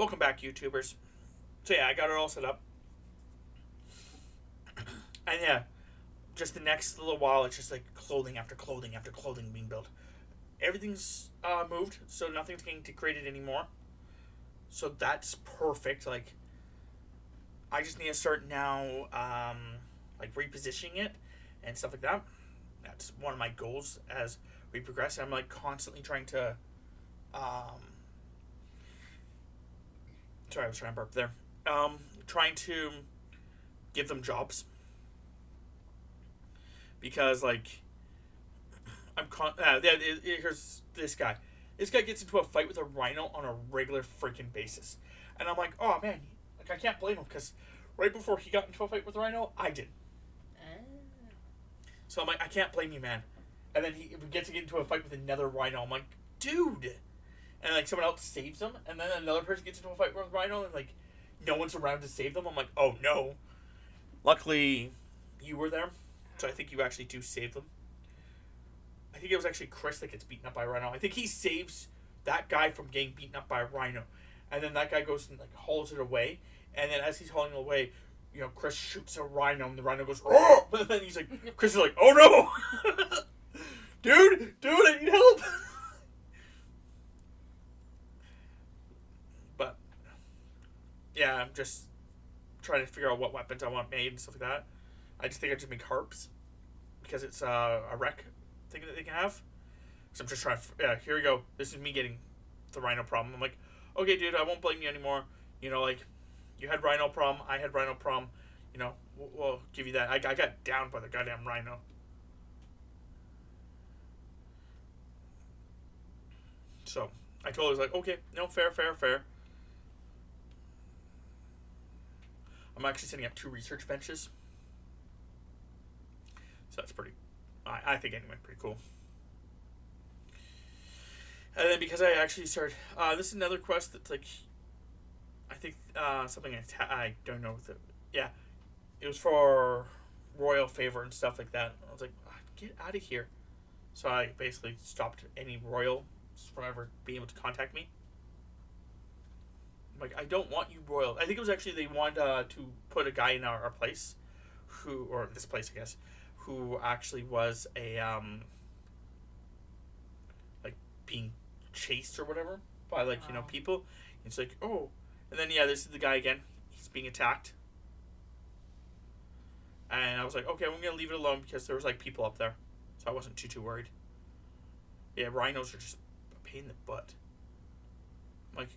welcome back, YouTubers. So yeah, I got it all set up. And yeah, just the next little while, it's just like clothing after clothing after clothing being built. Everything's moved, so nothing's getting degraded anymore. So that's perfect. Like, I just need to start now, like repositioning it and stuff like that. That's one of my goals as we progress. I'm like constantly trying to. Sorry, I was trying to burp there. Trying to give them jobs because like here's this guy. This guy gets into a fight with a rhino on a regular freaking basis, and I'm like, oh man, like I can't blame him because right before he got into a fight with a rhino, I did. So I'm like, I can't blame you, man. And then he gets to get into a fight with another rhino. I'm like, dude. And like someone else saves him, and then another person gets into a fight with a rhino, and like no one's around to save them. I'm like, oh no. Luckily, you were there, so I think you actually do save them. I think it was actually Chris that gets beaten up by a rhino. I think he saves that guy from getting beaten up by a rhino, and then that guy goes and like hauls it away, and then as he's hauling it away, you know, Chris shoots a rhino, and the rhino goes, oh! And then he's like, Chris is like, oh no! dude, I need help! But, yeah, I'm just trying to figure out what weapons I want made and stuff like that. I just think I just make harps, because it's a wreck thing that they can have. So I'm just trying to, yeah, here we go. This is me getting the rhino problem. I'm like, okay, dude, I won't blame you anymore. You know, like, you had rhino problem, I had rhino problem. You know, we'll give you that. I got downed by the goddamn rhino. So, I told her, I was like, okay, no, fair. I'm actually setting up 2 research benches. So that's pretty, I think anyway, pretty cool. And then because I actually started, this is another quest that's like, I think something I don't know. Yeah, it was for royal favor and stuff like that. I was like, get out of here. So I basically stopped any royals from ever being able to contact me. I'm like, I don't want you royal. I think it was actually they wanted to put a guy in our place, or this place I guess, who actually was a like being chased or whatever by like you know people. It's like, oh, and then yeah, this is the guy again. He's being attacked, and I was like, okay, I'm gonna leave it alone because there was like people up there, so I wasn't too worried. Yeah, rhinos are just a pain in the butt. Like,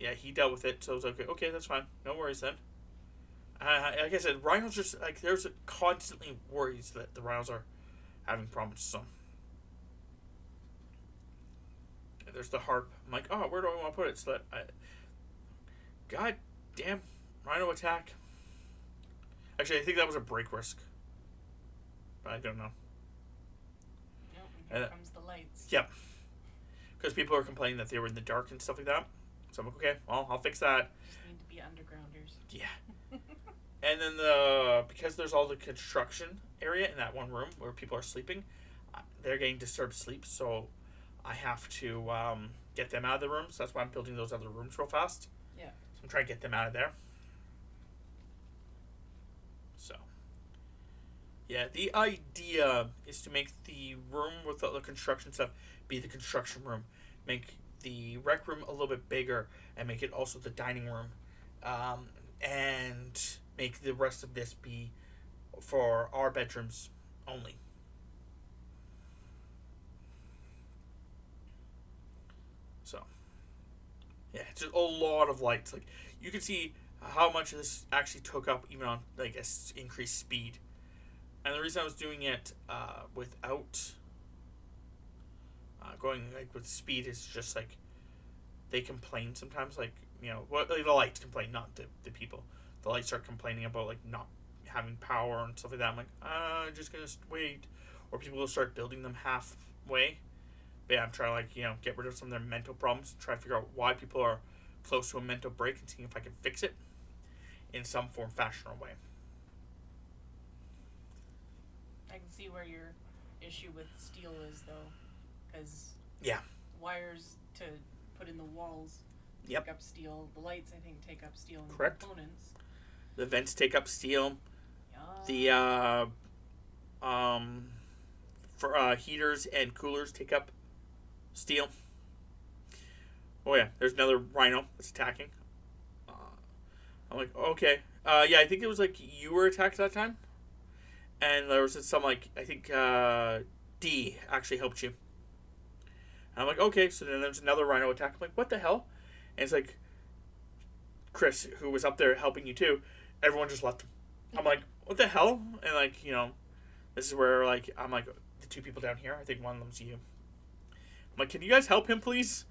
yeah, he dealt with it, so I was like, okay, that's fine, no worries then. Like I said, rhinos just like there's constantly worries that the rhinos are having problems. So there's the harp. I'm like, oh, where do I want to put it? So that God damn rhino attack. Actually, I think that was a break risk, but I don't know. No, here comes the lights. Yep. Because people are complaining that they were in the dark and stuff like that. So I'm like, okay, well, I'll fix that. Just need to be undergrounders. Yeah. And then because there's all the construction area in that one room where people are sleeping, they're getting disturbed sleep, so I have to get them out of the rooms. That's why I'm building those other rooms real fast. Yeah. So I'm trying to get them out of there. So, yeah, the idea is to make the room with all the construction stuff be the construction room. Make the rec room a little bit bigger and make it also the dining room. And make the rest of this be for our bedrooms only. So, yeah, it's just a lot of lights. Like, you can see how much of this actually took up even on, like, increased speed. And the reason I was doing it without going, like, with speed is just, like, they complain sometimes, like, you know, well, the lights complain, not the people. The lights start complaining about, like, not having power and stuff like that. I'm like, I'm just going to wait. Or people will start building them halfway. But yeah, I'm trying to, like, you know, get rid of some of their mental problems. Try to figure out why people are close to a mental break and seeing if I can fix it in some form, fashion, or way. I can see where your issue with steel is, though. Because yeah, wires to put in the walls Yep. take up steel. The lights, I think, take up steel and Correct. components. The vents take up steel. Yeah. For heaters and coolers take up steel. Oh yeah, there's another rhino that's attacking. I'm like, okay. Yeah, I think it was like you were attacked that time. And there was some, like, I think D actually helped you. And I'm like, okay. So then there's another rhino attack. I'm like, what the hell? And it's like, Chris, who was up there helping you too, everyone just left him. I'm like, what the hell? And like, this is where, like, I'm like, the two people down here, I think one of them's you. I'm like, can you guys help him, please?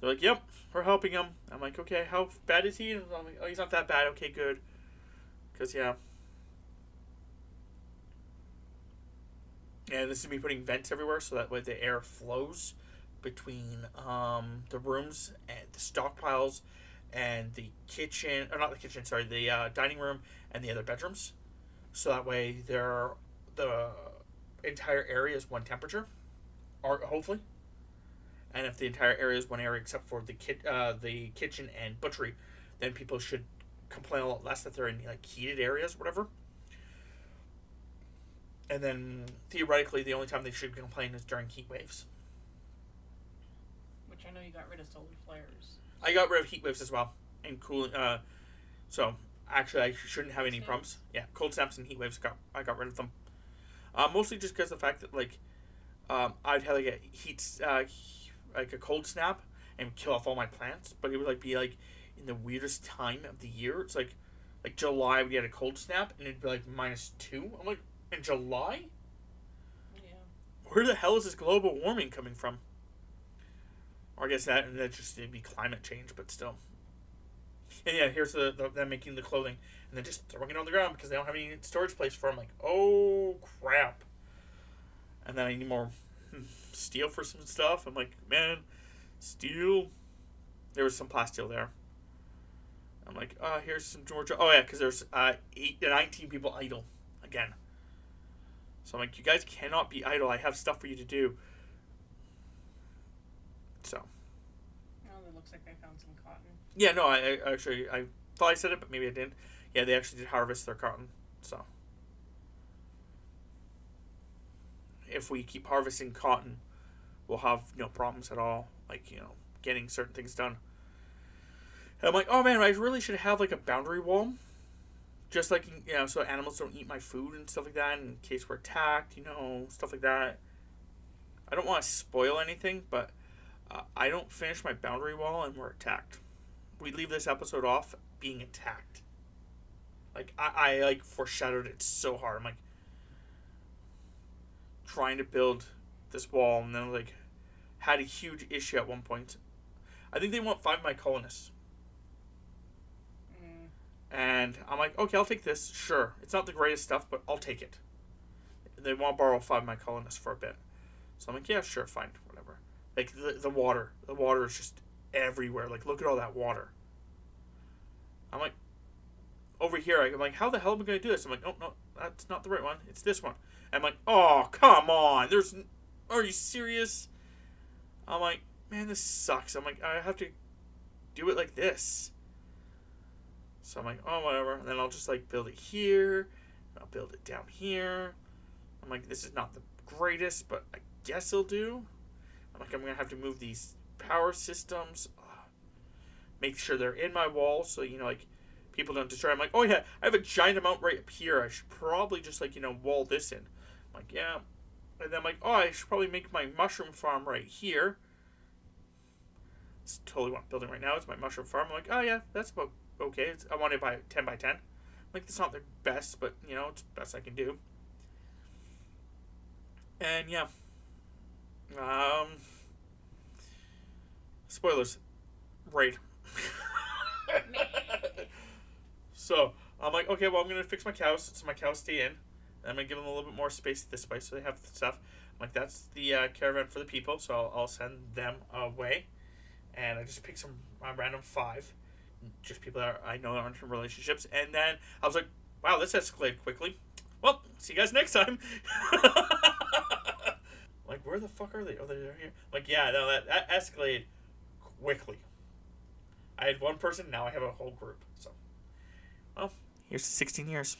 They're like, yep, we're helping him. I'm like, okay, how bad is he? And I'm like, oh, he's not that bad. Okay, good. Because, yeah. And this is me putting vents everywhere so that way the air flows between the rooms and the stockpiles and the kitchen, or not the kitchen, sorry, the dining room and the other bedrooms. So that way the entire area is one temperature, or hopefully. And if the entire area is one area except for the kitchen and butchery, then people should complain a lot less that they're in like heated areas, whatever. And then theoretically, the only time they should complain is during heat waves. Which I know you got rid of solar flares. I got rid of heat waves as well and cooling. So actually, I shouldn't have any problems. Yeah, cold snaps and heat waves. I got rid of them. Mostly just because of the fact that like I'd have like a like a cold snap and kill off all my plants, but it would like be like in the weirdest time of the year. It's like July we get a cold snap and it'd be like -2. I'm like, in July? Yeah. Where the hell is this global warming coming from? Or I guess that just it'd be climate change, but still. And yeah, here's them making the clothing and then just throwing it on the ground because they don't have any storage place for it. I'm like, oh crap. And then I need more steel for some stuff. I'm like, man, steel. There was some plasteel there. I'm like, here's some Georgia. Oh yeah, because there's 19 people idle again. So I'm like, you guys cannot be idle. I have stuff for you to do. So. Oh, it looks like they found some cotton. Yeah, no, I actually, I thought I said it, but maybe I didn't. Yeah, they actually did harvest their cotton. So. If we keep harvesting cotton, we'll have no problems at all. Like, getting certain things done. And I'm like, oh man, I really should have like a boundary wall. Just like, so animals don't eat my food and stuff like that in case we're attacked, stuff like that. I don't want to spoil anything, but I don't finish my boundary wall and we're attacked. We leave this episode off being attacked. Like, I like foreshadowed it so hard. I'm like, trying to build this wall and then like had a huge issue at one point. I think they want 5 of my colonists. And I'm like, okay, I'll take this. Sure. It's not the greatest stuff, but I'll take it. They want to borrow 5 of my colonists for a bit. So I'm like, yeah, sure, fine, whatever. Like, the water. The water is just everywhere. Like, look at all that water. I'm like, over here, I'm like, how the hell am I going to do this? I'm like, oh, no, that's not the right one. It's this one. And I'm like, oh, come on. Are you serious? I'm like, man, this sucks. I'm like, I have to do it like this. So I'm like, oh, whatever. And then I'll just, like, build it here. I'll build it down here. I'm like, this is not the greatest, but I guess it'll do. I'm like, I'm going to have to move these power systems. Make sure they're in my wall so, like, people don't destroy. I'm like, oh, yeah, I have a giant amount right up here. I should probably just, like, wall this in. I'm like, yeah. And then I'm like, oh, I should probably make my mushroom farm right here. It's totally what I'm building right now. It's my mushroom farm. I'm like, oh, yeah, that's about okay. I want it by 10 by 10. I'm like, that's not the best, but, it's the best I can do. And, yeah. Spoilers. Raid. So, I'm like, okay, well, I'm going to fix my cows so my cows stay in. And I'm going to give them a little bit more space this way so they have stuff. I'm like, that's the caravan for the people, so I'll send them away. And I just picked some random 5. Just people that I know aren't in relationships. And then I was like, wow, this escalated quickly. Well, see you guys next time. Like, where the fuck are they? Oh, they're here. Like, yeah, no, that escalated quickly. I had one person, now I have a whole group. So, well, here's to 16 years.